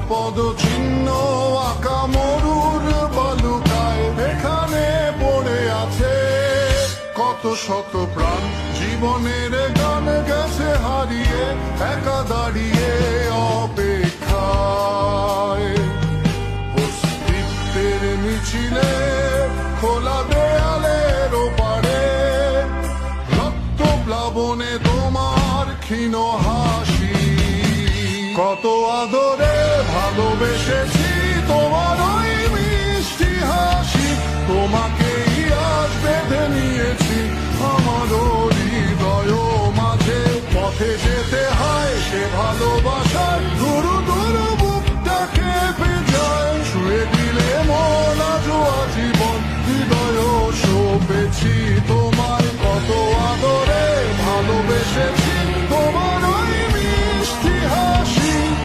পদ চিহ্ন আঁকা মরুর বালুকায় এখানে পড়ে আছে কত শত প্রাণ জীবনের গান গেছে হারিয়ে একা দাঁড়িয়ে অপেক্ষায় অস্তিত্বের মিছিলে খোলা দেয়ালের ওপারে রক্ত প্লাবনে তোমার ক্ষীণ হাসি কত আদরে ভালোবেসেছি তোমার ওই মিষ্টি হাসি তোমাকেই আজ বেঁধে নিয়েছি আমার হৃদয় মাঝে পথে যেতে হয় সে ভালোবাসা